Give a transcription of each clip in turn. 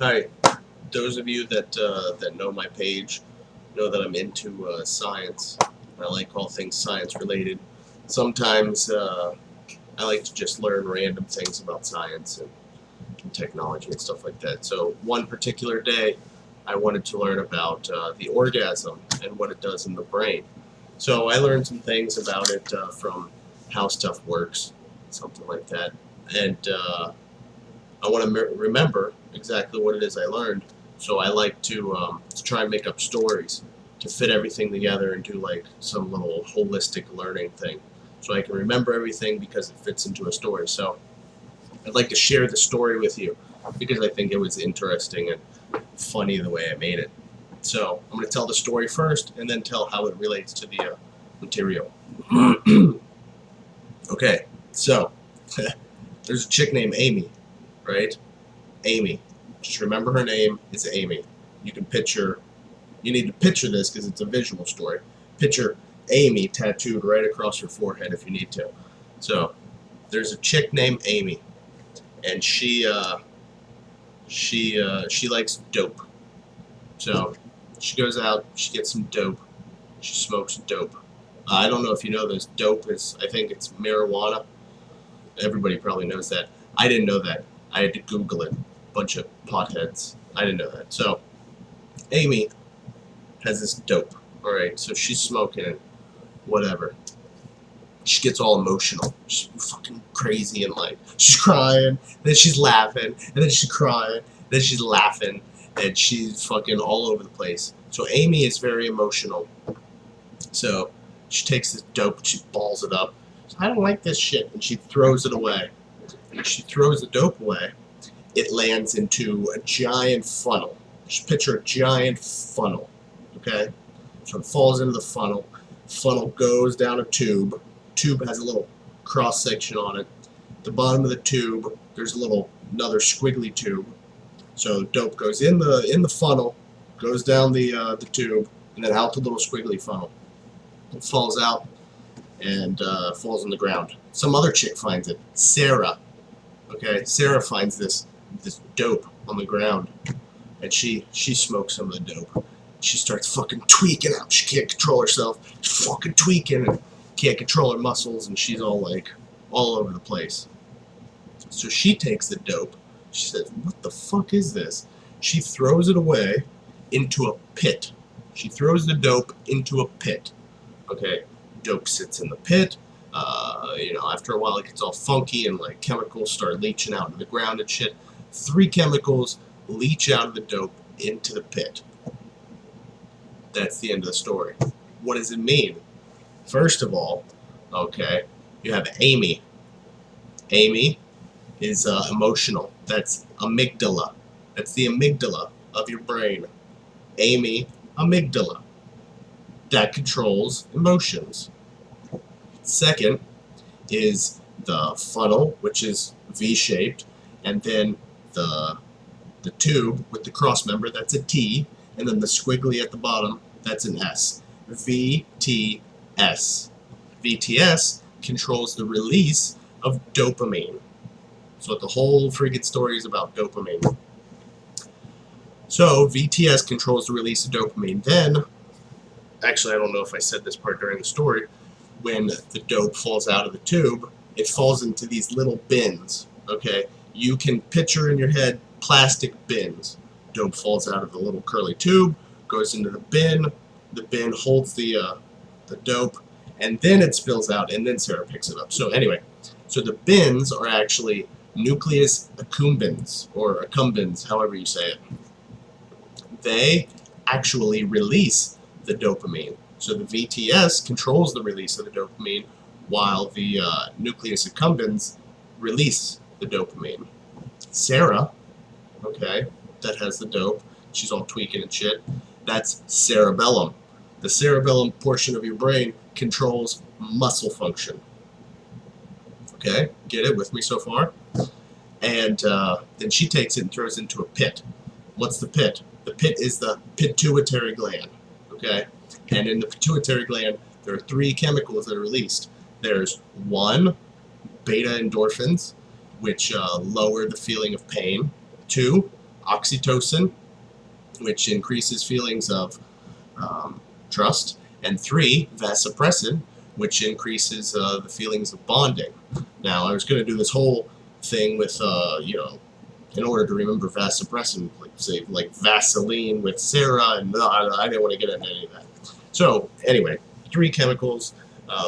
Hi, those of you that that know my page know that I'm into science. I like all things science related. Sometimes I like to just learn random things about science and technology and stuff like that. So one particular day, I wanted to learn about the orgasm and what it does in the brain. So I learned some things about it from how stuff works, something like that, and I want to remember exactly what it is I learned. So I like to try and make up stories to fit everything together and do like some little holistic learning thing. So I can remember everything because it fits into a story. So I'd like to share the story with you because I think it was interesting and funny the way I made it. So I'm going to tell the story first and then tell how it relates to the material. Okay, so there's a chick named Amy, right? Amy. Just remember her name is Amy. You can picture, you need to picture this because it's a visual story. Picture Amy tattooed right across her forehead if you need to. So there's a chick named Amy, and she likes dope. So she goes out, she gets some dope, she smokes dope. I don't know if you know this. Dope is, I think it's marijuana. Everybody probably knows that. I didn't know that. I had to Google it. Bunch of potheads. I didn't know that. So Amy has this dope. All right, so she's smoking it, whatever. She gets all emotional. She's fucking crazy and like she's crying, and then she's laughing, and then she's crying, and then she's laughing, and she's fucking all over the place. So Amy is very emotional. So she takes this dope, she balls it up. I don't like this shit, and she throws it away. And she throws the dope away. It lands into a giant funnel. Just picture a giant funnel, okay? So it falls into the funnel. Funnel goes down a tube. Tube has a little cross section on it. At the bottom of the tube, there's another squiggly tube. So dope goes in the funnel, goes down the tube, and then out the little squiggly funnel. It falls out and falls on the ground. Some other chick finds it. Sarah. Okay, Sarah finds this dope on the ground, and she smokes some of the dope. She starts fucking tweaking out. She can't control herself. She's fucking tweaking and can't control her muscles, and she's all like all over the place. So she takes the dope. She says, "What the fuck is this?" She throws it away into a pit. She throws the dope into a pit. Okay, dope sits in the pit. After a while it gets all funky and like chemicals start leaching out into the ground and shit. 3 chemicals leach out of the dope into the pit. That's the end of the story. What does it mean? First of all, okay, you have Amy. Amy is emotional. That's amygdala. That's the amygdala of your brain. Amy, amygdala. That controls emotions. Second is the funnel, which is V-shaped, and then the tube with the cross member, that's a T, and then the squiggly at the bottom, that's an S. VTS. VTS controls the release of dopamine. So the whole freaking story is about dopamine. So VTS controls the release of dopamine. Then, actually I don't know if I said this part during the story, when the dope falls out of the tube, it falls into these little bins, okay? You can picture in your head plastic bins. Dope falls out of the little curly tube, goes into the bin holds the dope, and then it spills out, and then Sarah picks it up. So anyway, so the bins are actually Nucleus Accumbens, or accumbens, however you say it. They actually release the dopamine. So the VTS controls the release of the dopamine, while the Nucleus Accumben's release the dopamine. Sarah, okay, that has the dope, she's all tweaking and shit, that's cerebellum. The cerebellum portion of your brain controls muscle function. Okay, get it with me so far? And then she takes it and throws it into a pit. What's the pit? The pit is the pituitary gland, okay? And in the pituitary gland, there are 3 chemicals that are released. There's 1, beta endorphins, which lower the feeling of pain. 2, oxytocin, which increases feelings of trust, and 3, vasopressin, which increases the feelings of bonding. Now, I was going to do this whole thing with, you know, in order to remember vasopressin, like say like Vaseline with Sarah, and I didn't want to get into any of that. So anyway, 3 chemicals: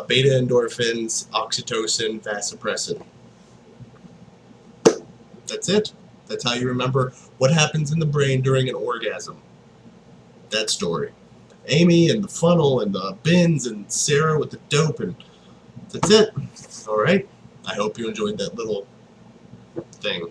beta endorphins, oxytocin, vasopressin. That's it. That's how you remember what happens in the brain during an orgasm. That story. Amy and the funnel and the bins and Sarah with the dope, and that's it. All right. I hope you enjoyed that little thing.